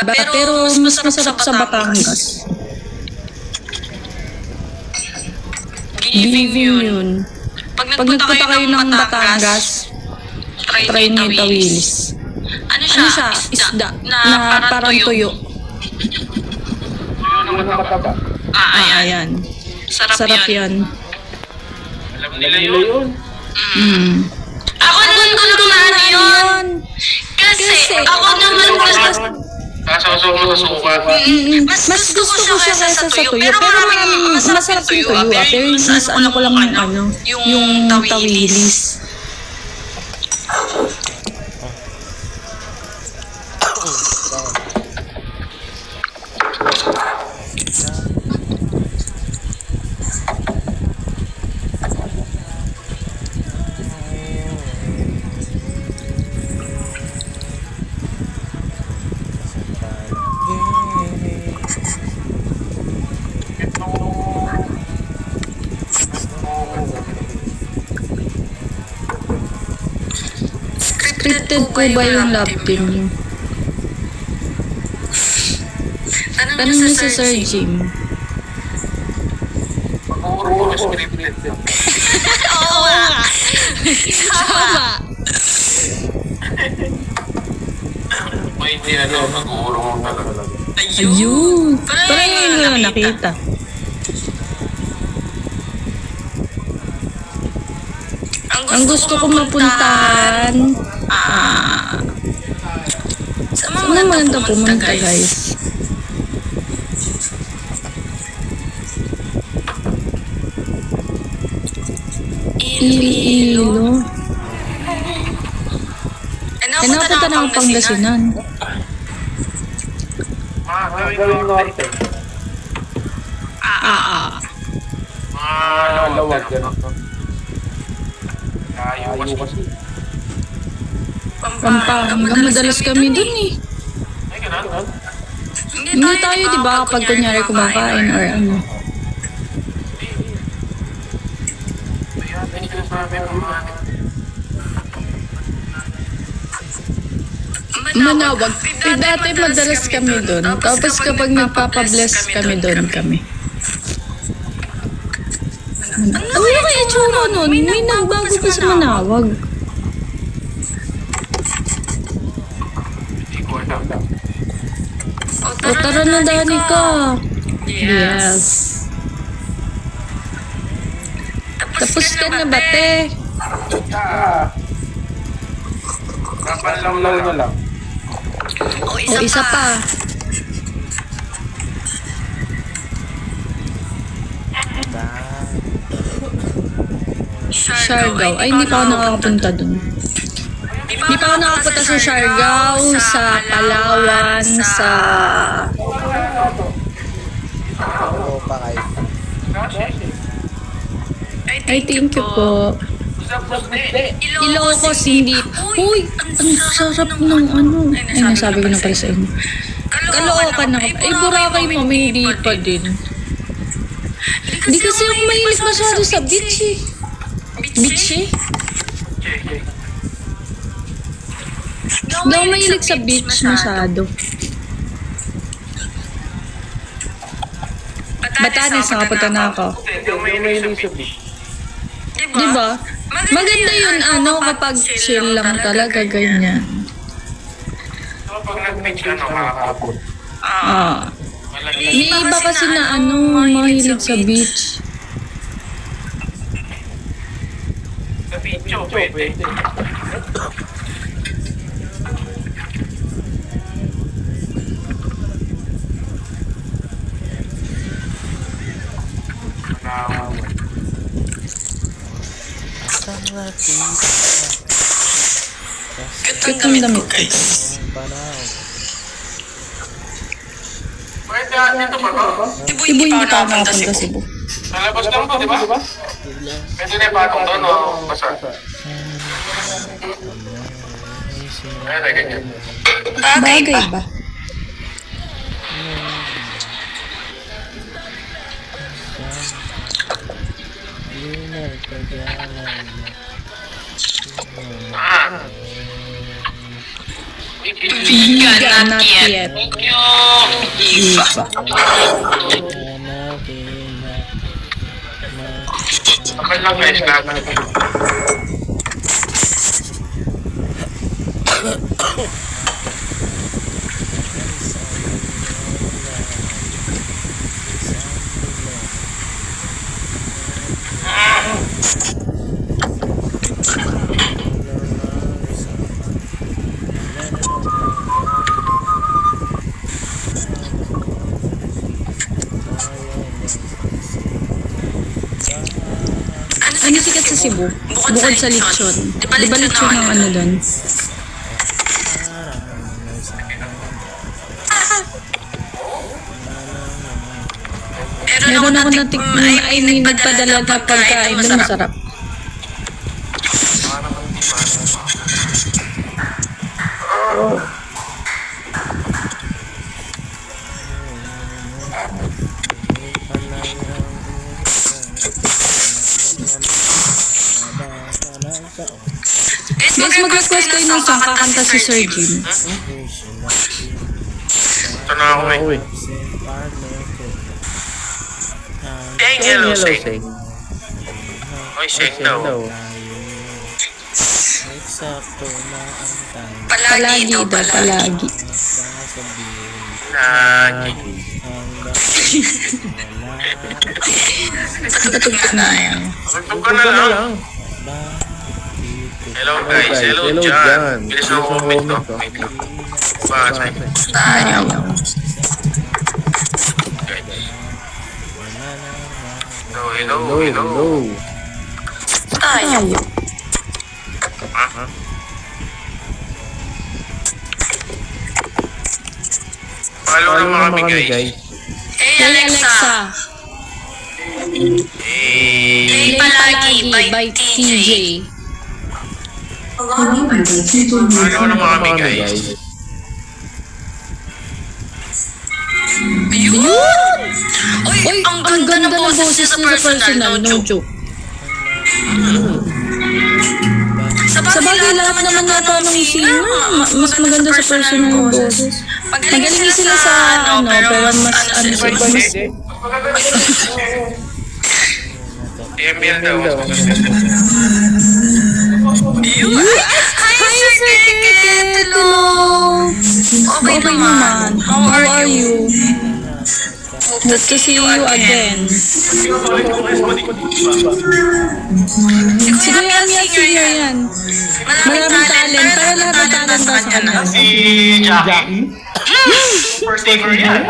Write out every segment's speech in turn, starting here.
Pero mas masarap sa Batangas. Giving yun. Pag nagpunta kayo ng Batangas, try nyo yung tawilis. Ano siya? Isda na parang tuyo. Ayan. Sarap yan. Alam nila yun. Ako naman ko naman yun. Kasi ako naman gusto. Kasawsaw mo sa suka. Mas gusto ko siya kaysa sa tuyo. Pero maraming masarap yung tuyo. Pero mas ano ko lang yung tawilis. Scripted po ba yung love team niyo? Tanong niyo sa Sir Jim. Puro scripted. Oo nga. Tama. May hindi mag-uurong talaga. Ayun. Parang yun na nakita. Ang gusto ko mapuntahan, saan naman ito pumunta guys? Iloilo. Napunta na ang Pangasinan. Gawin norte. Lawag yan. Layo kasi. Pampanga, madalas kami dun eh. Ay, ganun. Hindi tayo diba kapag kunyari kumakain or ano. Manawag. Dati madalas kami dun. Tapos kapag nagpapabless kami dun kami. Ano na kaya tsura nun? May nagbago pa sa Manawag. O tara na Danica. Yes. Tapos ka na ba te? Kapanlaw na lang. O isa pa. Siargao. Ay, hindi pa ako nakakapunta dun. Hindi pa ako nakapunta sa Siargao, sa Palawan, sa... Ay, thank you po. Ilocos, hindi. Uy, ang sarap ng ano. Ay, nasabi ko na pala sa inyo. Caloocan ako. Ay, Boracay mo, hindi pa din. Hindi kasi ako mahilig masyado sa beach eh. Beach eh? Hindi ako mahilig sa beach masyado. Batanes, nakapunta na ako. Hindi ako mahilig sa beach. Diba? Maganda yun, ano, kapag chill lang talaga, ganyan. So, pag nag-beach ka, makakapot. May iba kasi na, ano, mahilig sa beach. Sa beach, pwede. Cute ang damit ko. Pwede, dito ba to? Cebu, hindi pa ako nakapunta Cebu. Sa labas lang to, di ba? Pwede na ipatong doon, o basa? Pwede, ganyan. Bagay ba? Vegan, not yet. Iba. Okay lang guys, lahat. Ano sikat sa Cebu? Bukod sa lechon. Di ba lechon ang ano doon? Meron ako natikman, I mean, nagpadala na pagkain doon, masarap. Guys, mag-request kayo ng song, kakanta si Sir Jim. Ito na ako eh. Dang, hello, Shane. Oy, Shane daw. Palagi daw, palagi. Lagi. Patugtog na yan. Tugtog ka na lang. Hello guys, hello John. Bilis na comment to. Basay. Ayaw. Hello. Ayaw. Follow naman kami guys. Hey Hey Alexa, Alexa, play play palagi by TJ. Follow naman kami guys. Ayun! Uy, Uy, ang ganda ng boses niya sa personal, no joke. Sa sa bagay lahat naman nata ng singer, mas maganda sa personal ng boses. Magaling sila sa ano, pero mas ano sa boses. TML daw. Hi, Sir Keket! Hello! Okay Okay naman. naman. How are you? Hope to see you again. Si Kuya Mia singer yan. Maraming talent, pero lahat ng talent daw sa kanya. Si Jackie. Super singer yan.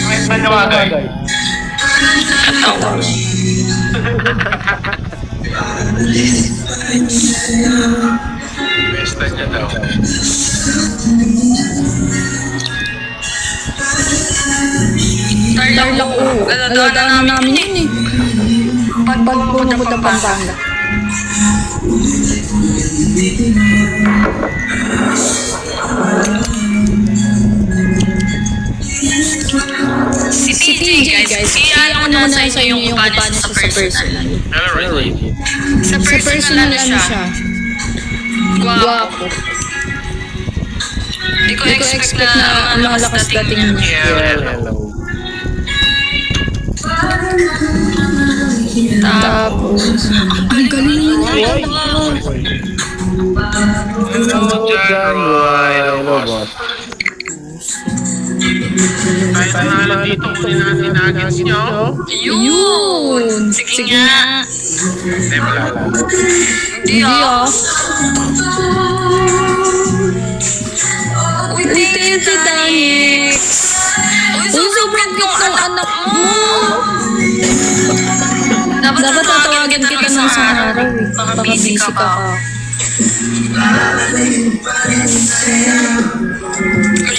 May panawagay. Besta niya daw. Tarlac o. Aladaan namin yun eh. Pag pumunta Pampanga. Si TJ guys, iyan ko naman sa yung paano siya sa personal. Hello, Reggie. Sa Sa personal ano siya, guwapo. Hindi ko Hindi ko expect na malakas dating niya. Hello. Tapos, ang galing niya. Hello, John. Hello, boss. Kahit nanalo dito, muli natin nuggets nyo. Yun! Sige nga. Hindi, wala lang. Hindi ah. Uy, Uy, thank you, Danix. Uy, sobrang cute ng anak mo. Dapat tatawagan kita ng isang araw eh. Baka busy ka.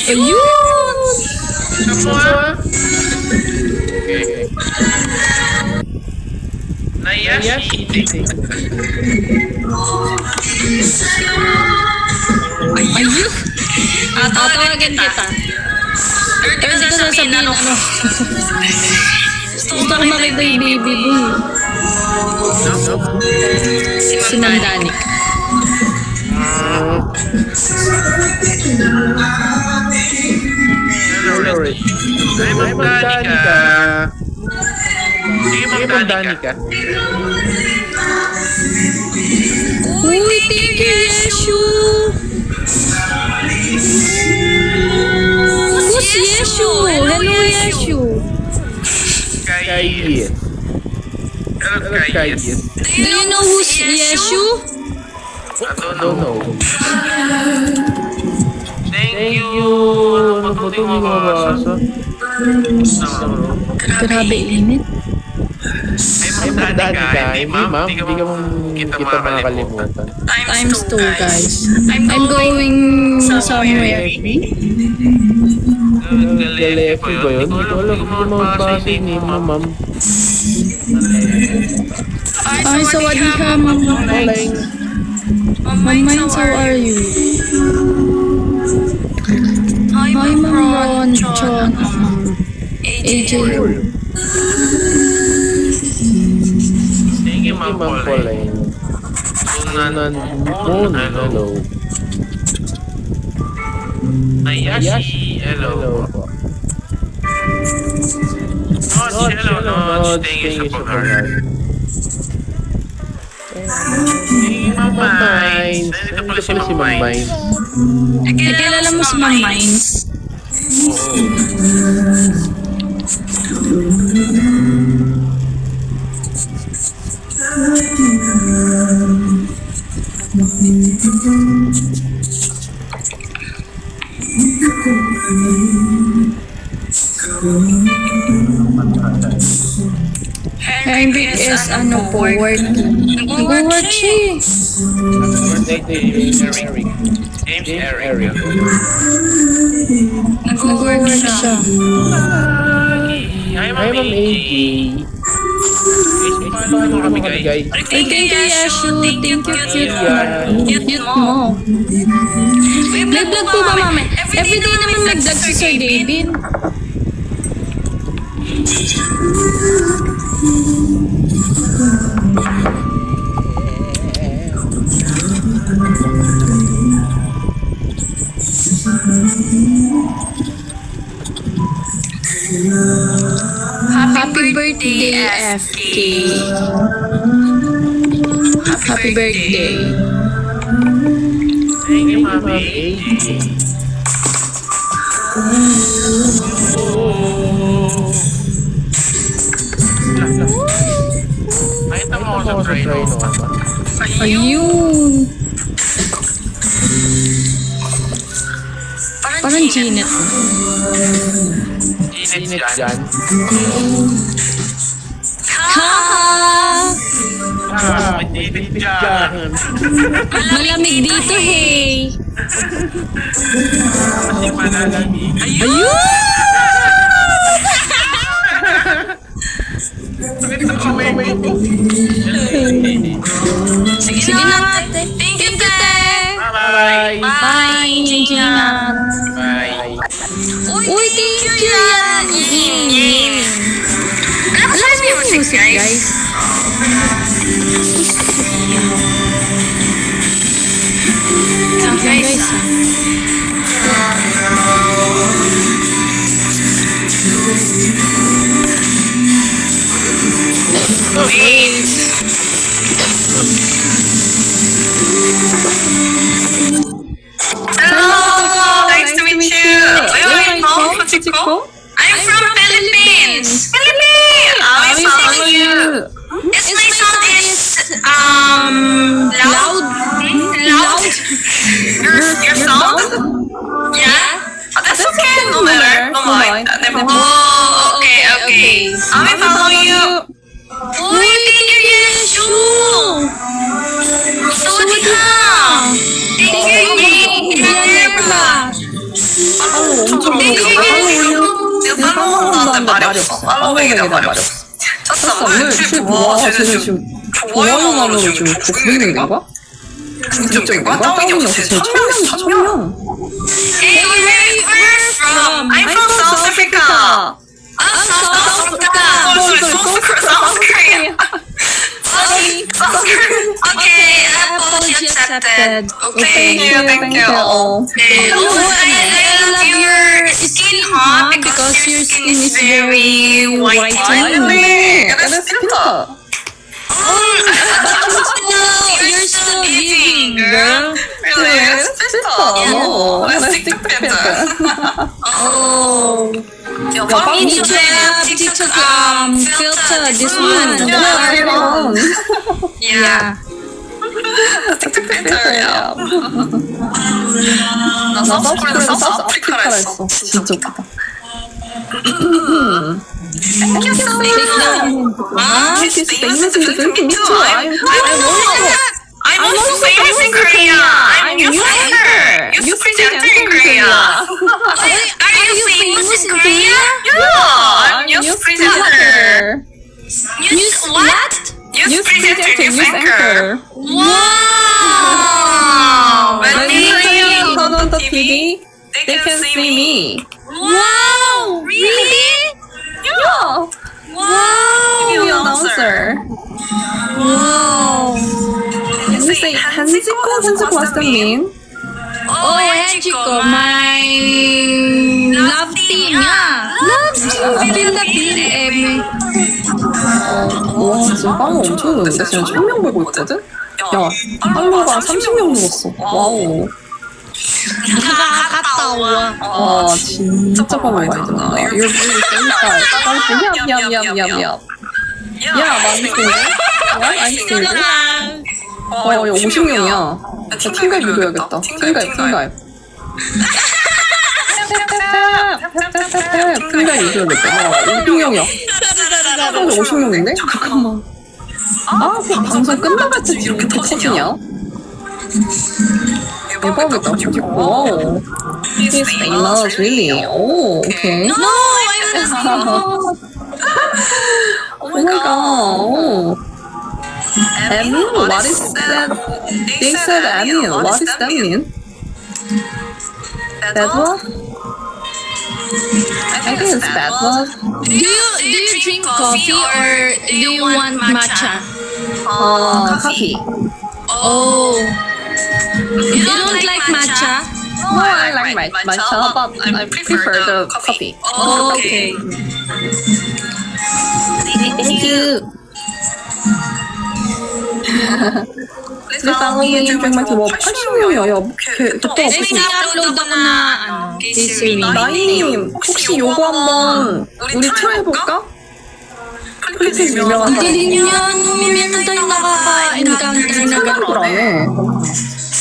Ayun! Semua. Okay. Nayashi. Ayun! Tatawagan kita. Pero hindi ko sasabihin ano. Gusto ko makita yung baby boy. Si Ma'am Danica. Ay, Ma'am Danica. Sige, Ma'am Danica. Uy, thank you, Yeshu! Who's Yeshu? Hello, Yeshu! Kayit. Hello, Kayit. Do you know who's Yeshu? I don't know. Thank you. Ano po ito? Hindi ko mabasa. Grabe init. Ay, Ma'am Danica. Hindi, ma'am. Hindi ka kita makakalimutan. Times 2, guys. I'm going somewhere. LFP ba yun? Hindi ko alam kung mabasa ni ma'am. Ay, sawadee ka, Ma'am. Ma'am Mines, how are you? Hi, Ma'am Ron, John, AJ. Thank you, Ma'am Pauline. Sunan Moon, hello. Ayashi, hello. Notch, thank you so much. Ma'am Mines. Nandito pala si Ma'am Mines. Nakilala mo si Ma'am Mines? Henry is ano po, working. Nag-work siya. James Eric. Nag-work siya. Hi, Ma'am AJ. Paano kami, guys? Thank you, Yeshu. Thank you, cute mo. Nag-vlog po ba, mama? Everyday naman nag-vlog si Sir David. Happy birthday, FK. Happy birthday. Thank you, Ma'am AJ. Nakita mo ako sa try no? Ayun. Parang Janet. Janet dyan. Ha! Janet dyan. Malamig dito, hey! Kasi panalamig. Ayun! Sige na nga, te. Thank you, te. Bye-bye. Bye, Gina. Bye. Uy, thank you, yan. Yin. Alam mo yung music, guys? Guys. Hello! Nice to meet you. Where are you from? Mexico? I'm from Philippines. Philippines! I follow you. Is my sound loud? Loud? Your sound? Yeah? Oh, that's okay. No matter. No mind. Oh, okay. I will follow you. Uy, thank you, Yeshu! Sawadee ka! Thank you, Yanirma! Thank you, Yeshu! 내가 팔로우한테 말이 없어. 팔로우에게 말이 없어. 쳤어. 왜 쟤는 지금 좋아요만으로 지금 900명이 된 거야? 긍정적인 거야? 다운이 없어. 쟤 1000명. Hey, where are you from? I'm from South Africa. South Africa. South Korea. Sorry. Okay, apology accepted. Okay. Thank you. Okay. I love your skin, huh? Because your skin is very whitening. You're still giving, girl. Oh. You need to have TikTok filter. This one. Yeah. 나 사우스코리아에서 사우스아프리카라 했어. 진짜 웃기다. I'm also famous in Korea. I'm news anchor. News presenter in Korea. Are you famous in Korea? Yeah, I'm news presenter. News what? News presenter, news anchor. Wow! When they turn on the TV, they can see me. Wow! Really? Yeah. Wow! TV announcer. Wow! Can you say 한지코? What's the mean? Oh, Henchiko, my love team, yeah. Love team, Philippine, 와 지금 팔로워 엄청 늘었는데 지금 1000명 보고 있거든? 야 팔로워가 30명 늘었어. 와우. nakakatawa. 와 진짜 팔로워 많이 늘었다. You're really famous. 얍. 야 많이 쓰는데? 많이 쓰는데? 와 야 50명이야. 야 팀가입 유도해야겠다. 팀가입. 팀가입 유도해야겠다. 와 500명이야. 50명인데? 잠깐만. 그 방송 끝나갈 때 이렇게 터지냐? 대박이다. 와우. He's famous, really. 오, okay. No, I was Oh my god. Emil, what is that? They said Emil, what does that mean? Bad love? I think it's bad love. Do you drink coffee or do you want matcha? Coffee. Oh. You don't like matcha? No, I like matcha, but I prefer the coffee. Oh, okay. Thank you. Please follow me and drink my tea. 와 80명이야. 야, 됐다. Next may upload ako na history. 나이님 혹시 요거 한번 우리 트라이 해볼까? 플리피스 유명한 사람. Galing yan. Meron tayong nakaka-encounter na gano'n. 안 해.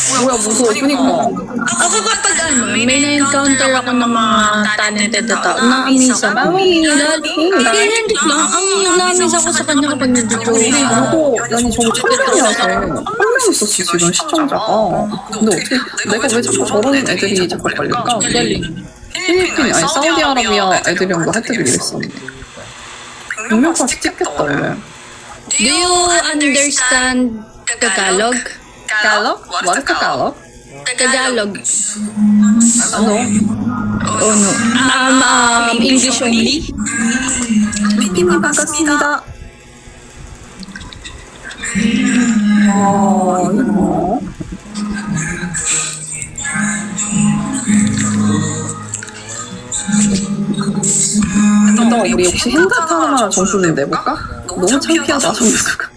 뭐야 무서워. 그니까. Ako kapag may na-encounter ako ng mga talented na tao, na-amaze ako. Hindi lang, ang na-amaze ako sa kanya kapag nandito. 이거 아니 저거 1000명이라서 1명 있었어 지금 시청자가. 근데 어떻게 내가 왜 자꾸 저런 애들이 자꾸 걸릴까? 필리핀 아니 사우디아라비아 애들이랑 혜택을 이랬었는데 100명까지 찍겠다 원래. Do you understand Tagalog? Tagalog? What is Tagalog? Tagalog. Ano? Oh no. English only? 피디님 반갑습니다. 이거. 일단 우리 혹시 행각 하나만 점수를 내볼까? 너무 창피하다 점수가.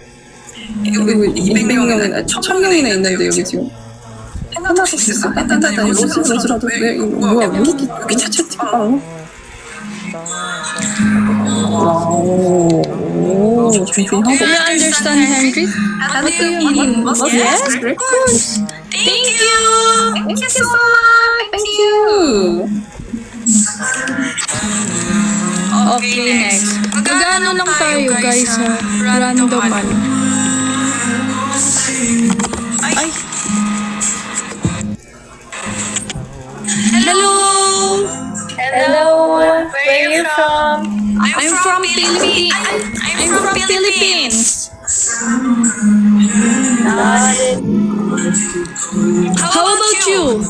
여기 200명이나 1000명이나 있는데 여기 지금 하나씩 있어. 일단 로즈라도 왜 이거 뭐야 왜 이렇게 채팅방? 와우. 준비하고. Do you understand, Henry? What do you mean? Yes, of course. Thank you! Thank you so much. Thank you. Okay, next. Magano lang tayo, guys, ha? Random ano. Ay! Hello! Hello, where are you from? I'm from Philippines. I'm from Philippines. How about you?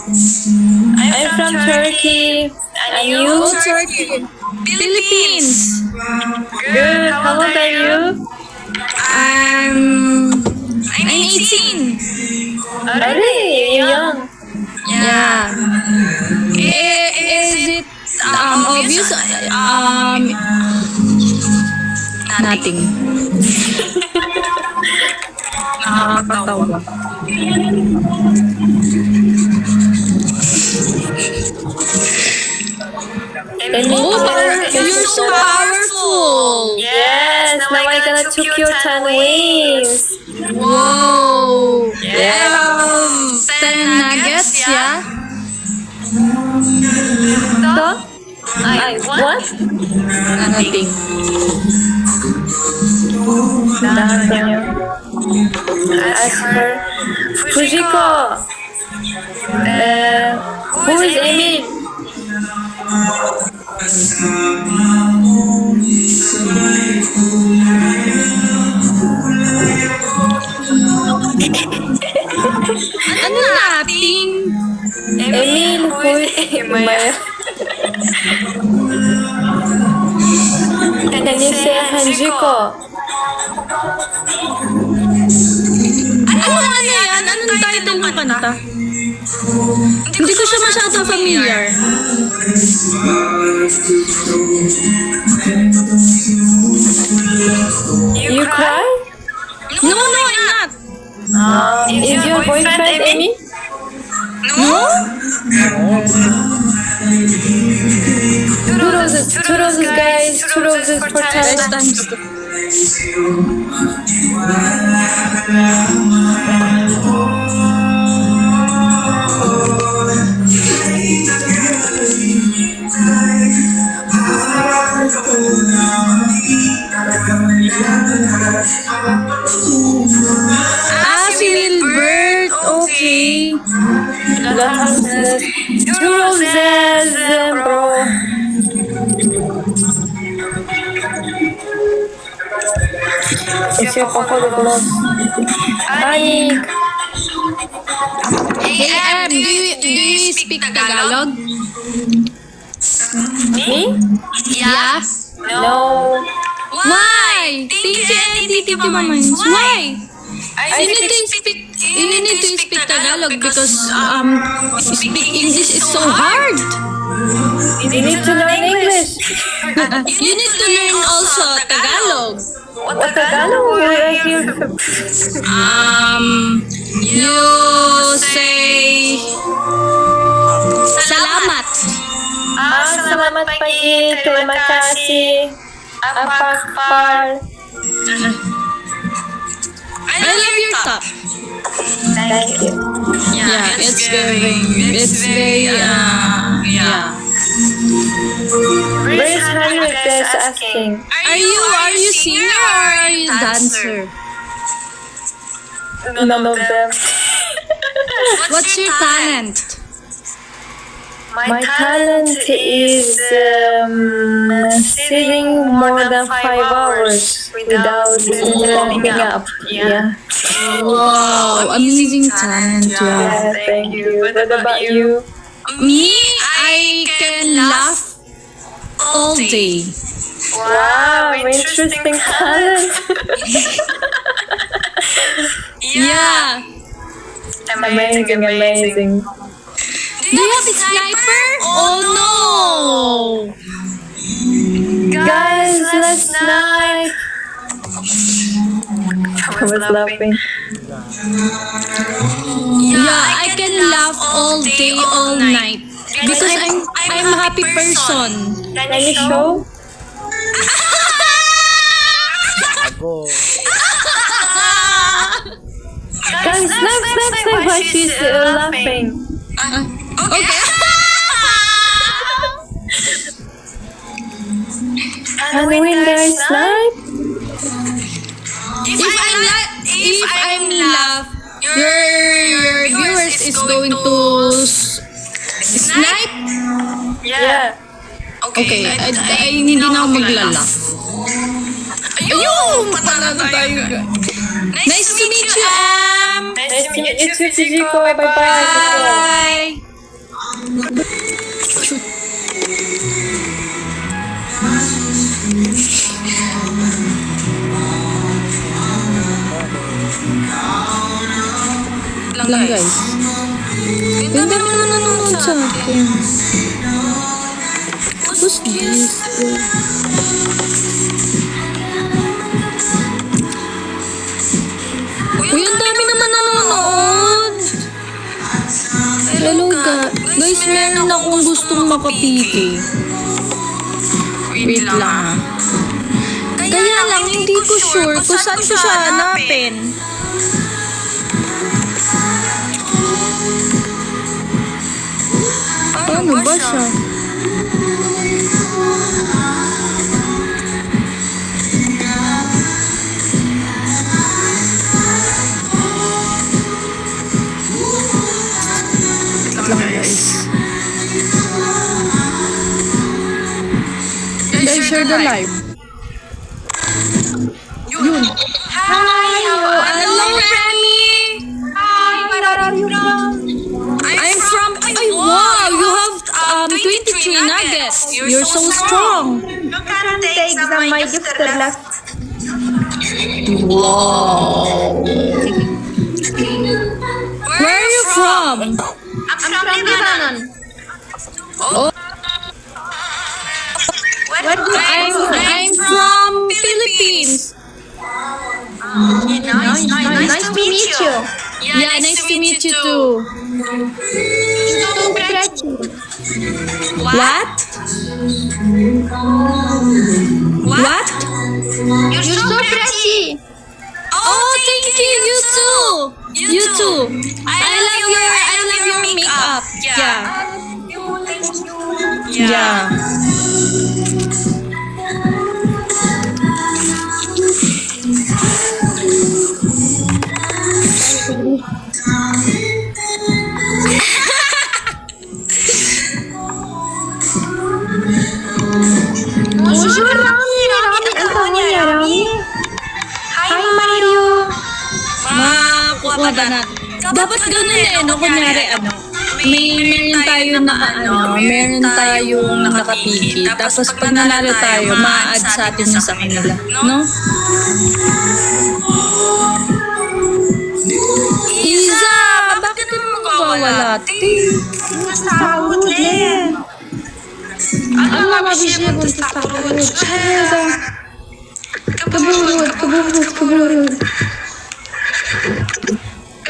I'm from Turkey. And you? Oh, Turkey. Philippines. Good. How old are you? I'm I'm 18. Really? You're young. Yeah. Is it obvious? Nothing. Nakakatawa. You're so powerful. Yes, now I'm gonna took your 10 wings. Whoa. Yeah. 10 nuggets, yeah? What? Nothing. Ask her. Fujiko. Who is Emil? Ano nothing? Emil, who is Emil? Can you say Hanjiko? Ano yan? Anong title ng kanta? Hindi ko siya masyadong familiar. You cry? No, I'm not. Is your boyfriend Emil? No? Two roses, guys. Two roses for Guys, 10. times two. Si Wilbert. Okay. Two roses, bro. It's your papa the gloves. Anik. Hey, do you speak Tagalog? Me? Yeah. No. Why? Thank you, Titi Mamans. Why? You need to speak Tagalog because speak English is so hard. You need to learn English. You need to learn also Tagalog. What Tagalog? Where are you from? You say salamat. Salamat pagi. Terima kasih. Apa kabar? I love your top. Thank you. Yeah, it's very yeah. Where is Henrik is asking? Are you singer or are you dancer? None of them. What's your talent? My talent is sitting more than 5 hours without standing up. Yeah. Wow, amazing talent. Yeah. Yeah, thank you. What about you? Me, I can laugh all day. Wow, interesting talent. Yeah. Amazing. Do you have a sniper? Oh no! Guys, let's snipe. I was laughing. Yeah, I can laugh all day, all night. Because I'm a happy person. Can you show? Ako. Guys, snipe while she's laughing. Okay. Can we guys snipe? If I'm laugh, your viewers is going to snipe. Yeah. Okay, ay hindi na ako maglalaf. Ayun! Panalo tayo. Nice to meet you, Am! Nice to meet you too, Fujiko. Bye-bye. Bye! Lang guys. Yung dami naman nanonood sa akin. Who's this? Uy, ang dami naman nanonood. Hello guys, meron akong gustong makapili. Wait lang. Kaya lang, hindi ko sure kung saan ko siya hanapin. Paano ba siya? Guys, share the live. Hello, Remy! Hi, where are you from? I'm from... Ay, wow! You have 23 nuggets. You're so strong. You can take some my gift left. Wow! Where are you from? I'm from Lebanon. Oh, I'm from Philippines. Nice to meet you. Yeah, nice to meet you too. So pretty. What? What? You're so pretty. Oh, thank you. You too. You too. I love your makeup. Yeah. Yeah. Bonjour, Rami. Rami. Hi, Mario. Makukuha ba na? Dapat ganun eh, no? Kunyari, meron tayong nakapili. Tapos pag nanalo tayo, ma-add sa atin na sa kanila. No? Iza! Bakit naman magwawala? Sahod din. Ano nga siya kung sahod?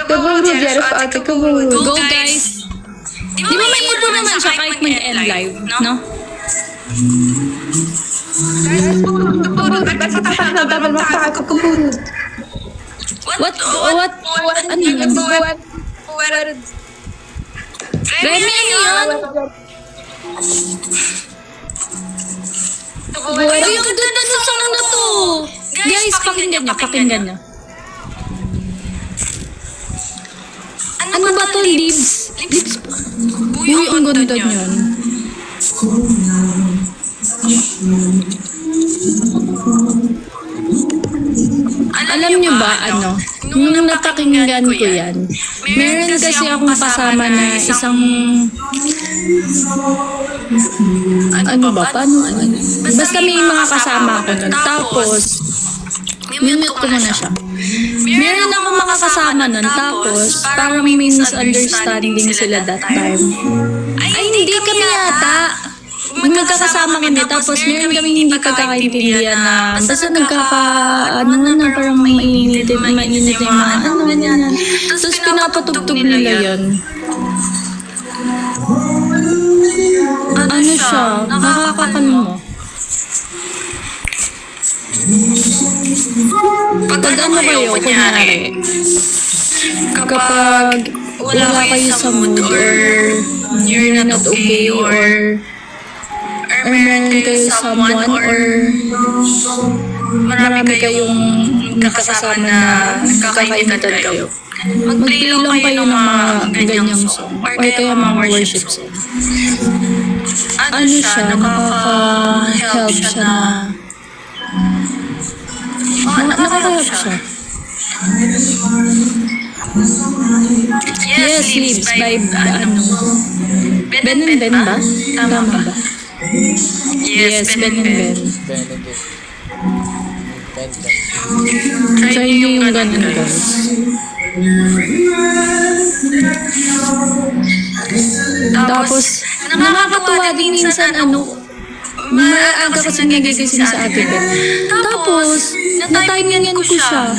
Kaburud, Yarif ate, kaburud. Go guys! Di ba may info naman siya kahit mag-end live, no? Kaburud, ba't sa tapat na dapat makakakaburud? What? Ano yun? Remy, ano yun? Ay, ang ganda ng song na to! Guys, pakinggan niya. Ano ba to? Lips? Uy, ang ganda niyan. Alam niyo ba, nung napakinggan ko yan, meron kasi akong kasama na isang... Basta may mga kasama ako nun. Tapos, mute ko muna siya. Meron akong mga kasama nun. Tapos, parang may misunderstanding sila that time. Ay, hindi kami yata. Magkakasama kami. Tapos, meron kami hindi pagkakaintindihan na basta parang mainit yung mga ganyan. Tapos, pinapatugtog nila yun. Ano siya? Nakakakalmo. Pag kayo, kunyari, kapag wala kayo sa mood or you're not okay or meron kayo someone or marami kayong kakasama na kakainitan kayo, mag-play lang kayo ng mga ganyang song or kaya mga worship song. Ano siya? Nakaka-help siya na nakaka-help siya. Yes, Lips by Ben and Ben ba? Tama ba? Yes, Ben and Ben. Try nyo yung ganun, guys. Tapos, nakakatuwa din minsan, maaga kasi nagigising sa ate ko. Tapos, na-timingan ko siya.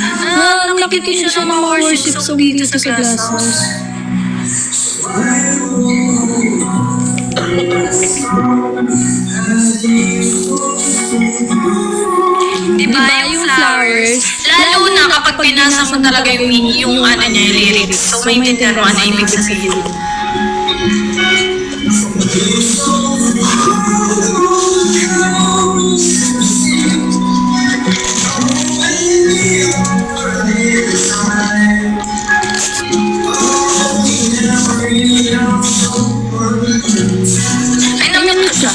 Nakikinig siya ng worship song dito sa Glasshouse. Diba yung flowers? Lalo na kapag binasa mo talaga yung ano niya, yung lyrics. So, maintindihan mo ano ibig sabihin. Ay, namit siya.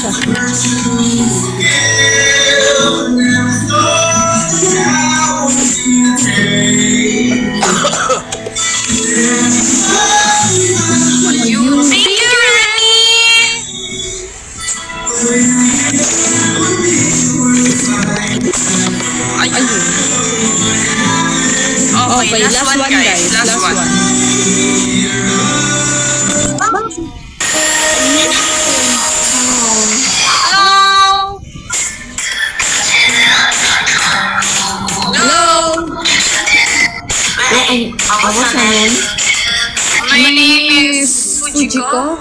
Thank you, Rani! Ayun. Okay, last one guys. Last one. Hello! Hello! What's your name? My name is Fujiko?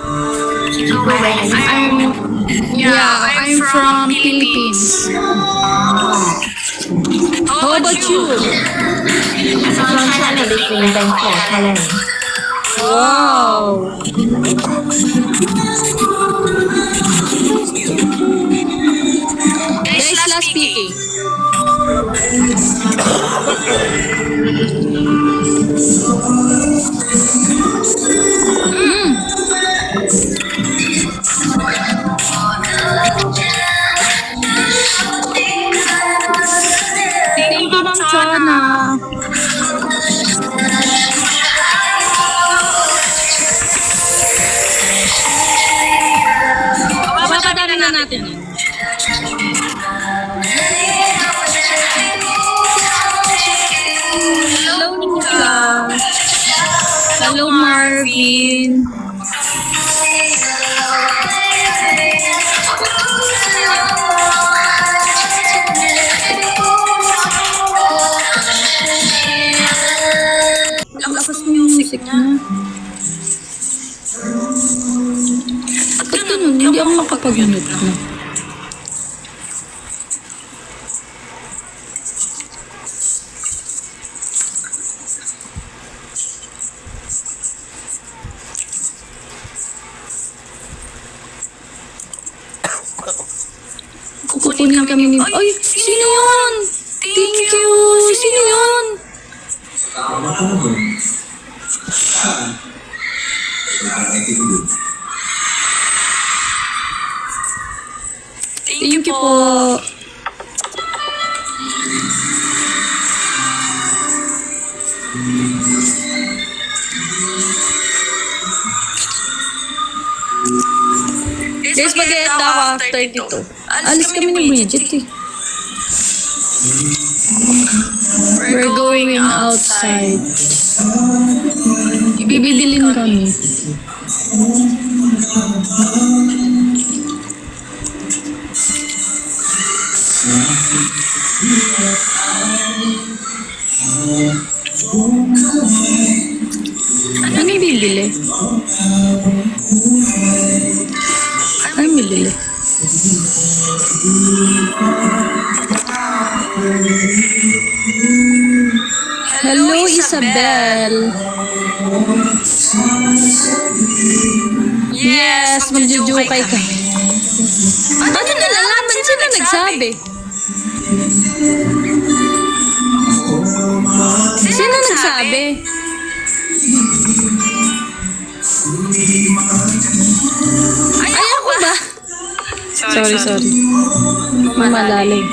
I'm from Philippines. How about you? From China between Bangkok, Thailand. Wow! Guys, last speaking. Thank you, Ma'am Chana. Papadami na natin yun. Hello, Nika. Hello, Marvin. Lakas mo yung music na. Ba't ganun? Hindi ako makapag-unit na. Kukunin kami ni... Ay! Sino yun? Thank you! Sino yun? Thank you po. Guys, mag-e-end ako after dito. Alis kami ni Bridget eh. We're going outside. Bibilin kami. Ano yung bibili? Ano yung bibili? Hello, Isabel. Yes, magjujukay kami. Ano nalalaman? Sino nagsabi? Sino nagsabi? Ay, ako ba? Sorry. Malalim.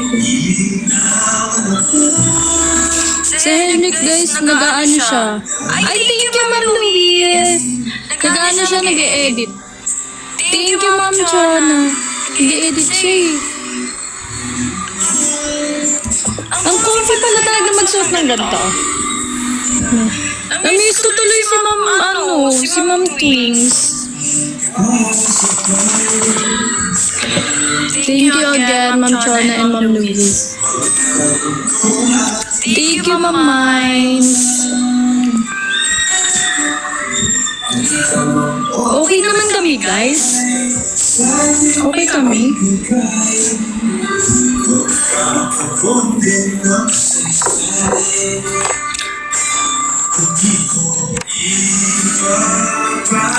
Si Henrik guys, nag-aano siya. Ay, thank you, Ma'am Louise. Nag-aano siya, nag-e-edit. Thank you, Ma'am Chana. Nag-e-edit siya eh. Ang comfy pala talaga magsuot ng ganito. Namiss ko tuloy si Ma'am Twins. Thank you again, Ma'am Chona and Ma'am Louise. Thank you, Ma'am Mines. Okay naman kami, guys. Okay kami.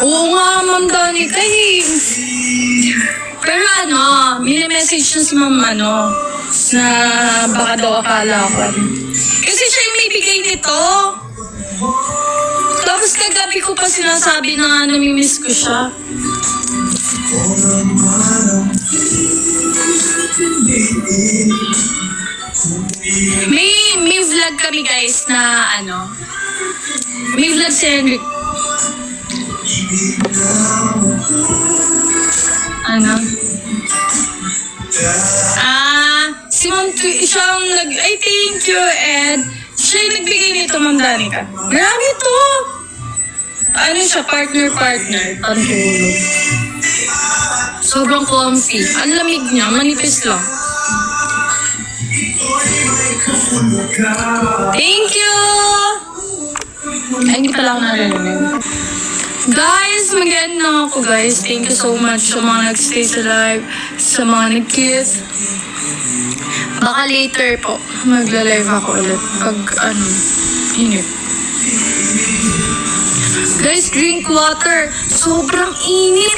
Oo nga, Ma'am Danica eh. Pero mini-message na si Ma'am na baka daw akala ko. Kasi siya yung may bigay nito. Tapos kagabi ko pa sinasabi na namimiss ko siya. May vlog kami guys na may vlog si Henrik. Si Ma'am siya ang ay thank you Ed. Siya yung nagbigay nito, Ma'am Danica. Marami to. Siya, partner, pantulog. Sobrang comfy. Ang lamig niya, manipis lang. Thank you! Ay, hindi pala ako narinig. Guys, mag-end na ako guys. Thank you so much sa mga nag-stay sa live, sa mga nag-kiss. Baka later po, magla-live ako ulit pag init. Guys, drink water. Sobrang init.